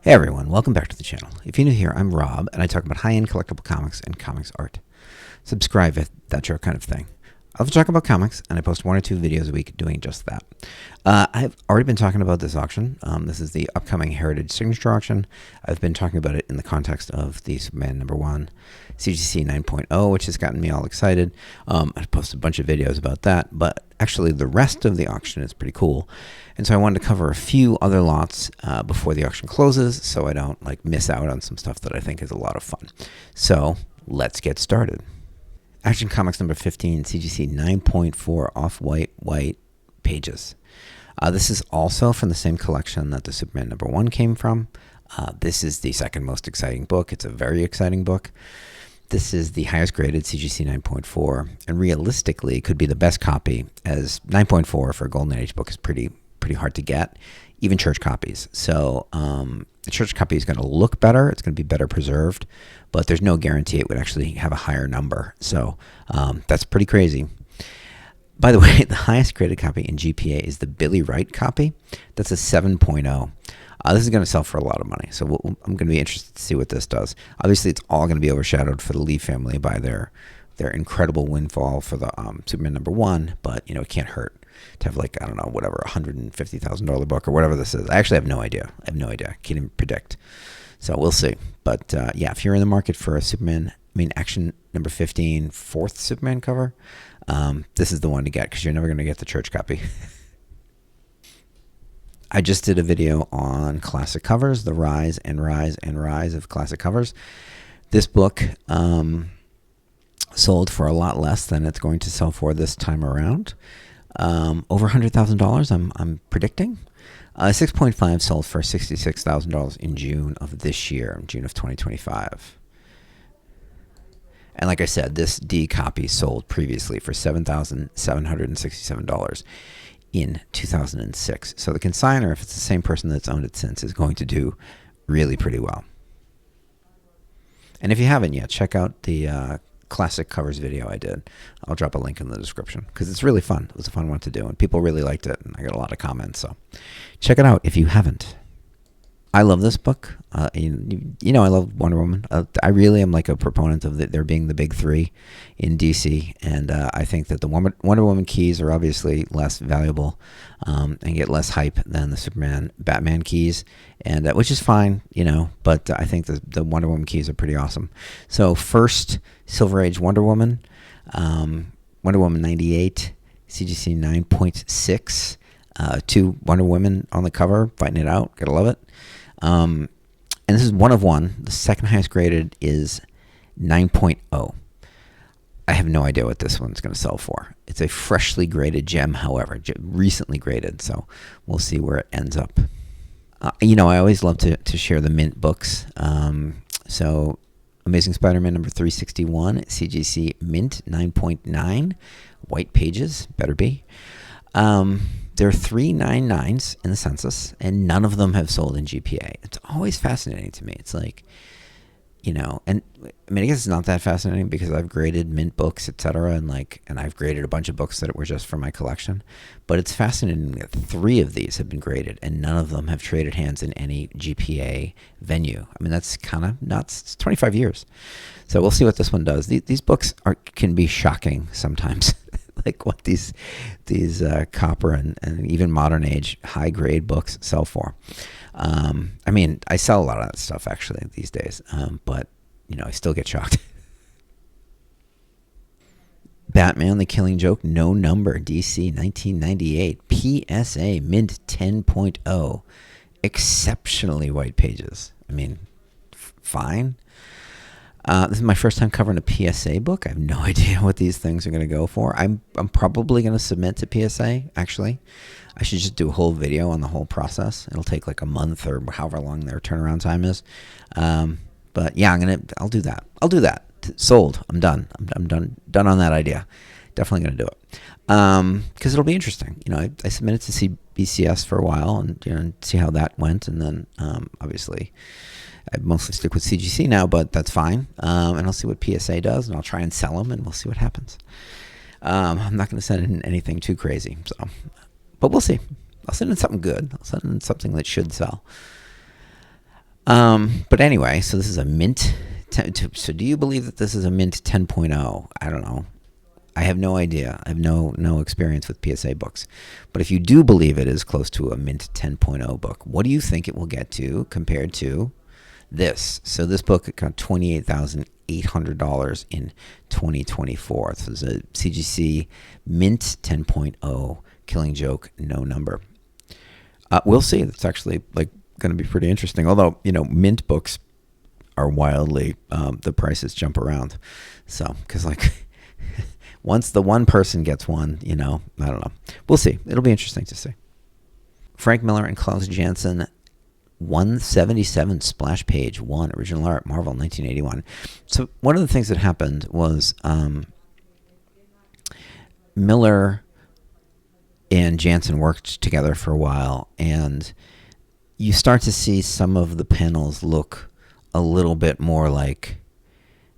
Hey everyone, welcome back to the channel. If you're new here, I'm Rob, and I talk about high-end collectible comics and comics art. Subscribe if that's your kind of thing. I love to talk about comics, and I post 1 or 2 videos a week doing just that. I've already been talking about this auction. This is the upcoming Heritage Signature Auction. I've been talking about it in the context of the Superman #1 CGC 9.0, which has gotten me all excited. I've posted a bunch of videos about that, but actually the rest of the auction is pretty cool. And so I wanted to cover a few other lots before the auction closes, so I don't miss out on some stuff that I think is a lot of fun. So let's get started. Action Comics number 15, CGC 9.4 off-white white pages. This is also from the same collection that the Superman #1 came from. This is the second most exciting book. It's a very exciting book. This is the highest graded CGC 9.4, and realistically could be the best copy, as 9.4 for a Golden Age book is pretty hard to get, even church copies. So the church copy is going to look better. It's going to be better preserved, but there's no guarantee it would actually have a higher number. So that's pretty crazy. By the way, the highest graded copy in GPA is the Billy Wright copy. That's a 7.0. This is going to sell for a lot of money, so I'm going to be interested to see what this does. Obviously, it's all going to be overshadowed for the Lee family by their incredible windfall for the Superman #1, but it can't hurt to have I don't know, whatever, $150,000 book or whatever this is. I actually have no idea. Can't even predict. So we'll see. But yeah, if you're in the market for a Action number 15, 4th Superman cover, this is the one to get, because you're never going to get the church copy. I just did a video on classic covers, the rise and rise and rise of classic covers. This book sold for a lot less than it's going to sell for this time around. Over $100,000, I'm predicting. 6.5 sold for $66,000 in June of this year, June of 2025. And like I said, this D copy sold previously for $7,767 in 2006. So the consignor, if it's the same person that's owned it since, is going to do really pretty well. And if you haven't yet, check out the classic covers video I did. I'll drop a link in the description because it's really fun. It was a fun one to do, and people really liked it, and I got a lot of comments. So check it out if you haven't. I love this book. I love Wonder Woman. I really am a proponent of there being the big 3 in DC, and I think that the Wonder Woman keys are obviously less valuable and get less hype than the Superman, Batman keys, and which is fine, but I think the Wonder Woman keys are pretty awesome. So first Silver Age Wonder Woman, Wonder Woman 98, CGC 9.6, 2 Wonder Women on the cover, fighting it out. Gotta love it. And this is 1 of 1. The second highest graded is 9.0. I have no idea what this one's going to sell for. It's a freshly graded gem, however, recently graded, so we'll see where it ends up. I always love to share the mint books. So Amazing Spider-Man number 361, CGC mint 9.9, white pages, better be. There are 3 9.9s in the census, and none of them have sold in GPA. It's always fascinating to me. It's and I guess it's not that fascinating because I've graded mint books, etc., and I've graded a bunch of books that were just for my collection. But it's fascinating that 3 of these have been graded, and none of them have traded hands in any GPA venue. That's kind of nuts. It's 25 years. So we'll see what this one does. These books can be shocking sometimes. What these copper and even modern age high grade books sell for. I sell a lot of that stuff actually these days, but I still get shocked. Batman: The Killing Joke, no number, DC 1998, PSA mint 10.0, exceptionally white pages. Fine. This is my first time covering a PSA book. I have no idea what these things are going to go for. I'm probably going to submit to PSA, actually. I should just do a whole video on the whole process. It'll take a month or however long their turnaround time is. But yeah, I'll do that. Sold. I'm done. I'm done on that idea. Definitely going to do it. Because it'll be interesting. I submitted to BCS for a while and see how that went. And then obviously I mostly stick with CGC now, but that's fine. And I'll see what PSA does, and I'll try and sell them, and we'll see what happens. I'm not going to send in anything too crazy, but we'll see. I'll send in something good. I'll send in something that should sell. But anyway, so this is a mint. So do you believe that this is a mint 10.0? I don't know. I have no idea. I have no experience with PSA books. But if you do believe it is close to a mint 10.0 book, what do you think it will get to compared to this? So this book got $28,800 in 2024. This is a CGC mint 10.0 Killing Joke, no number. We'll see. It's actually like going to be pretty interesting. Although, mint books are wildly, the prices jump around. So, because like once the one person gets one, I don't know. We'll see. It'll be interesting to see. Frank Miller and Klaus Janson, 177 splash page 1, original art, Marvel, 1981. So one of the things that happened was Miller and Janson worked together for a while, and you start to see some of the panels look a little bit more like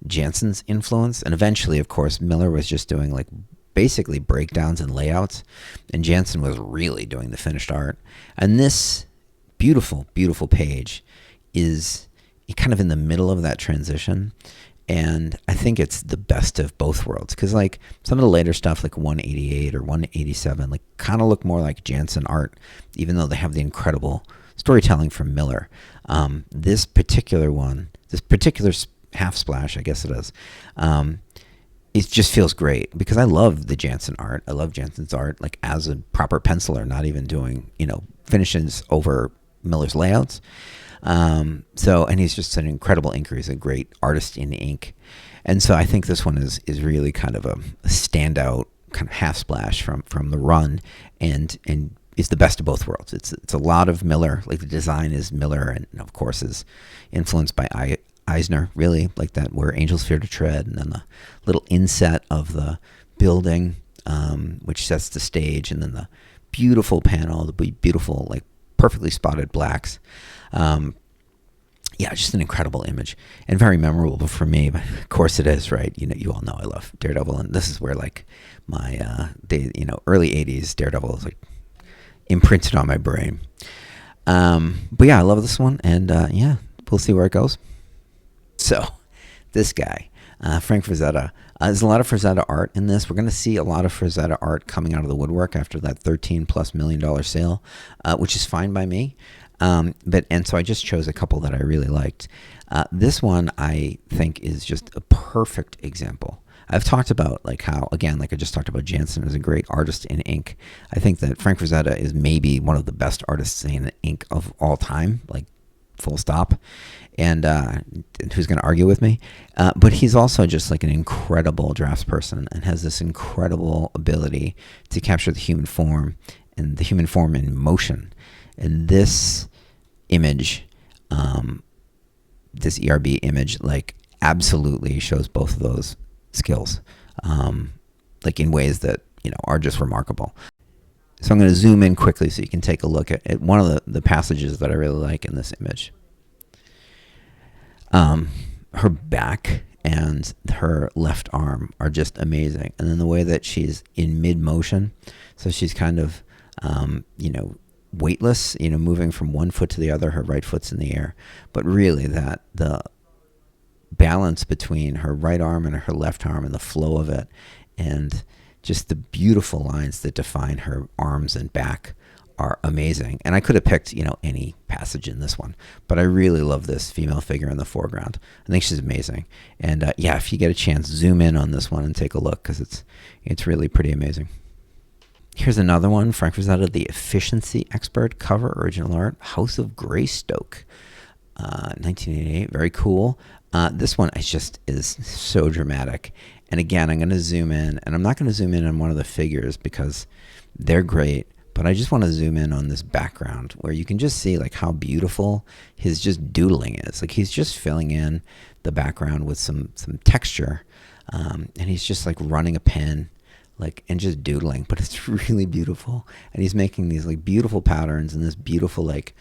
Janson's influence. And eventually, of course, Miller was just doing like basically breakdowns and layouts, and Janson was really doing the finished art. And this beautiful, beautiful page is kind of in the middle of that transition. And I think it's the best of both worlds, because like some of the later stuff, like 188 or 187, like kind of look more like Janson art, even though they have the incredible storytelling from Miller. This particular one, this particular half splash, I guess it is, it just feels great because I love the Janson art. I love Janson's art, like as a proper penciler, not even doing, finishes over Miller's layouts. And he's just an incredible inker. He's a great artist in ink. And so I think this one is really kind of a standout kind of half splash from the run, and is the best of both worlds. It's a lot of Miller, like the design is Miller, and of course is influenced by Eisner, really, like that Where Angels Fear to Tread, and then the little inset of the building, which sets the stage, and then the beautiful panel, the beautiful, like perfectly spotted blacks. Just an incredible image and very memorable for me, but of course it is, right? You all know I love Daredevil, and this is where like my early 80s Daredevil is like imprinted on my brain. But yeah, I love this one, and we'll see where it goes. So this guy, Frank Frazetta, there's a lot of Frazetta art in this. We're going to see a lot of Frazetta art coming out of the woodwork after that $13+ million sale, which is fine by me. So I just chose a couple that I really liked. This one I think is just a perfect example. I've talked about like how, again, like I just talked about, Janson is a great artist in ink. I think that Frank Frazetta is maybe one of the best artists in ink of all time, like full stop. And who's going to argue with me? But he's also just like an incredible draftsperson and has this incredible ability to capture the human form and the human form in motion. And this image, this ERB image, like absolutely shows both of those skills, like in ways that, are just remarkable. So I'm going to zoom in quickly so you can take a look at one of the passages that I really like in this image. Her back and her left arm are just amazing. And then the way that she's in mid-motion, so she's kind of, weightless, moving from one foot to the other. Her right foot's in the air. But really that the balance between her right arm and her left arm and the flow of it, and just the beautiful lines that define her arms and back are amazing. And I could have picked, any passage in this one, but I really love this female figure in the foreground. I think she's amazing. And if you get a chance, zoom in on this one and take a look, because it's really pretty amazing. Here's another one, Frank Frazetta, The Efficiency Expert, cover, original art, House of Greystoke, 1988, very cool. This one is so dramatic. And again, I'm going to zoom in, and I'm not going to zoom in on one of the figures because they're great, but I just want to zoom in on this background where you can just see like how beautiful his just doodling is. Like he's just filling in the background with some texture, and he's just like running a pen, like, and just doodling, but it's really beautiful. And he's making these like beautiful patterns and this beautiful like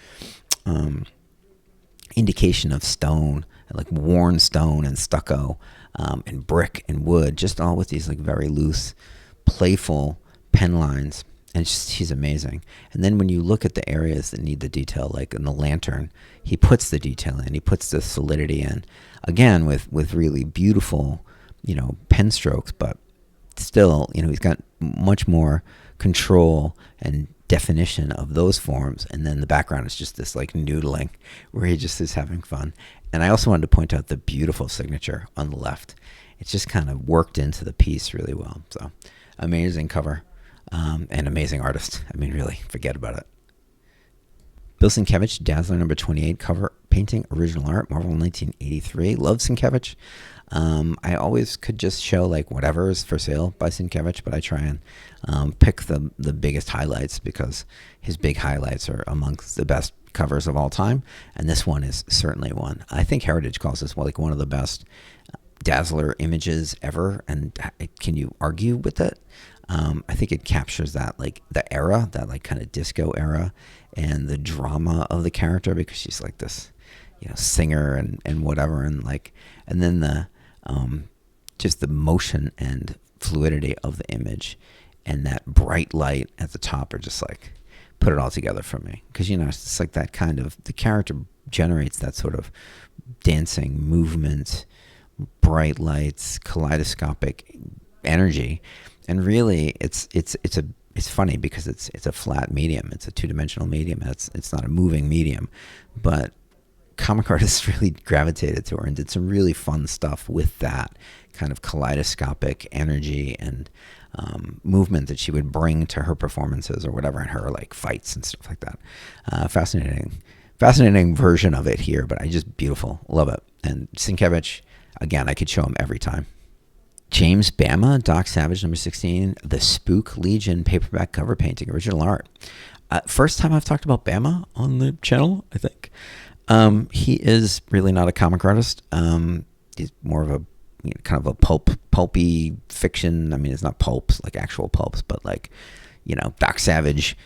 indication of stone, like worn stone and stucco, and brick and wood, just all with these like very loose, playful pen lines. And he's amazing. And then when you look at the areas that need the detail, like in the lantern, he puts the detail in. He puts the solidity in. Again, with really beautiful, pen strokes, but still, he's got much more control and definition of those forms. And then the background is just this like noodling where he just is having fun. And I also wanted to point out the beautiful signature on the left. It's just kind of worked into the piece really well. So amazing cover. And amazing artist. I mean, really, forget about it. Bill Sienkiewicz, Dazzler number 28, cover painting, original art, Marvel 1983. Love Sienkiewicz. I always could just show like whatever is for sale by Sienkiewicz, but I try and pick the biggest highlights because his big highlights are amongst the best covers of all time, and this one is certainly one. I think Heritage calls this like one of the best Dazzler images ever, and can you argue with it? I think it captures that, like the era, that like kind of disco era, and the drama of the character because she's like this, singer and whatever, and then the just the motion and fluidity of the image, and that bright light at the top are just like put it all together for me because it's just like that kind of the character generates that sort of dancing movement, bright lights, kaleidoscopic energy. And really, it's funny because it's a flat medium. It's a two-dimensional medium. It's not a moving medium, but comic artists really gravitated to her and did some really fun stuff with that kind of kaleidoscopic energy and movement that she would bring to her performances or whatever, in her like fights and stuff like that. Fascinating version of it here, but beautiful, love it. And Sienkiewicz, again, I could show him every time. James Bama, Doc Savage, number 16, The Spook Legion paperback cover painting, original art. First time I've talked about Bama on the channel, I think. He is really not a comic artist. He's more of a kind of a pulpy fiction. I mean, it's not pulps, like actual pulps, but like, Doc Savage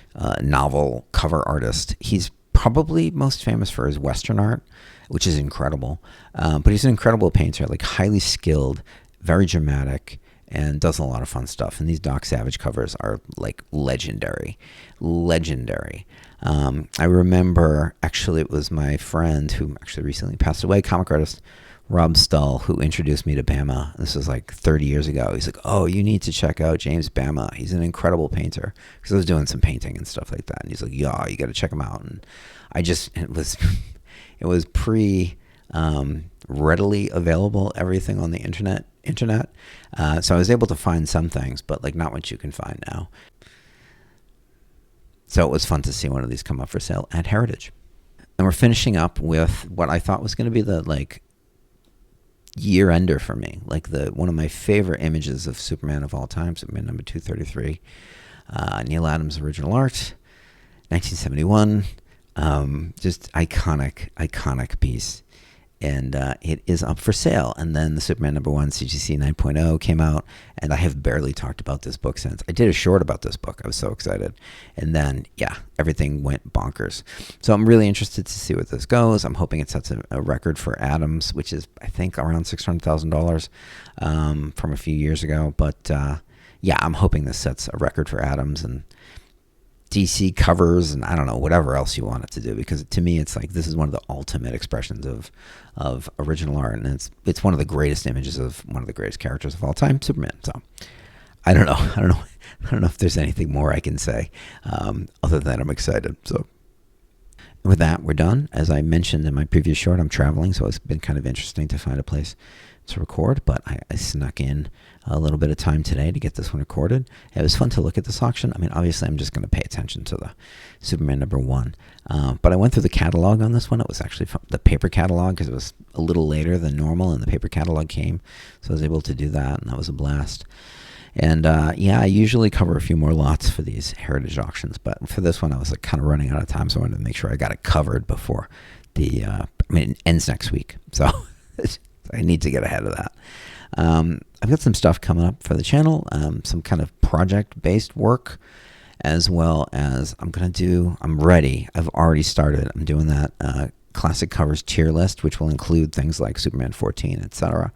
novel cover artist. He's probably most famous for his Western art, which is incredible. But he's an incredible painter, like highly skilled, very dramatic, and does a lot of fun stuff. And these Doc Savage covers are like legendary. I remember, actually, it was my friend who actually recently passed away, comic artist Rob Stull, who introduced me to Bama. This was like 30 years ago. He's like, "Oh, you need to check out James Bama. He's an incredible painter." Because I was doing some painting and stuff like that. And he's like, "Yeah, you got to check him out." And it was readily available, everything on the internet. So I was able to find some things, but like not what you can find now. So it was fun to see one of these come up for sale at Heritage. And we're finishing up with what I thought was going to be the like year ender for me, like one of my favorite images of Superman of all time, Superman number 233, Neal Adams original art, 1971, just iconic piece. And it is up for sale. And then the Superman number 1 CGC 9.0 came out, and I have barely talked about this book since. I did a short about this book. I was so excited. And then, everything went bonkers. So I'm really interested to see what this goes. I'm hoping it sets a record for Adams, which is, I think, around $600,000 from a few years ago. But, I'm hoping this sets a record for Adams and DC covers, and I don't know, whatever else you want it to do, because to me it's like this is one of the ultimate expressions of original art, and it's one of the greatest images of one of the greatest characters of all time, Superman. So I don't know if there's anything more I can say other than I'm excited. So with that, we're done. As I mentioned in my previous short, I'm traveling, so it's been kind of interesting to find a place to record, but I snuck in a little bit of time today to get this one recorded. It was fun to look at this auction. I mean, obviously, I'm just going to pay attention to the Superman number 1, but I went through the catalog on this one. It was actually the paper catalog because it was a little later than normal, and the paper catalog came, so I was able to do that, and that was a blast. And I usually cover a few more lots for these Heritage auctions, but for this one, I was like kind of running out of time, so I wanted to make sure I got it covered before it ends next week, so I need to get ahead of that. I've got some stuff coming up for the channel, some kind of project-based work, as well as I'm ready. I've already started. I'm doing that classic covers tier list, which will include things like Superman 14, etc.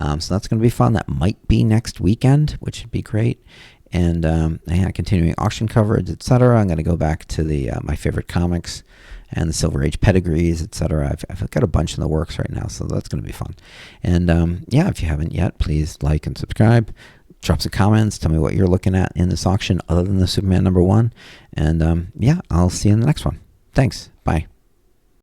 So that's going to be fun. That might be next weekend, which would be great. and yeah, continuing auction coverage, etc. I'm going to go back to the my favorite comics and the Silver Age pedigrees, etc. I've got a bunch in the works right now, so that's going to be fun. And yeah, if you haven't yet, please like and subscribe. Drop some comments. Tell me what you're looking at in this auction other than the Superman #1. And yeah, I'll see you in the next one. Thanks. Bye.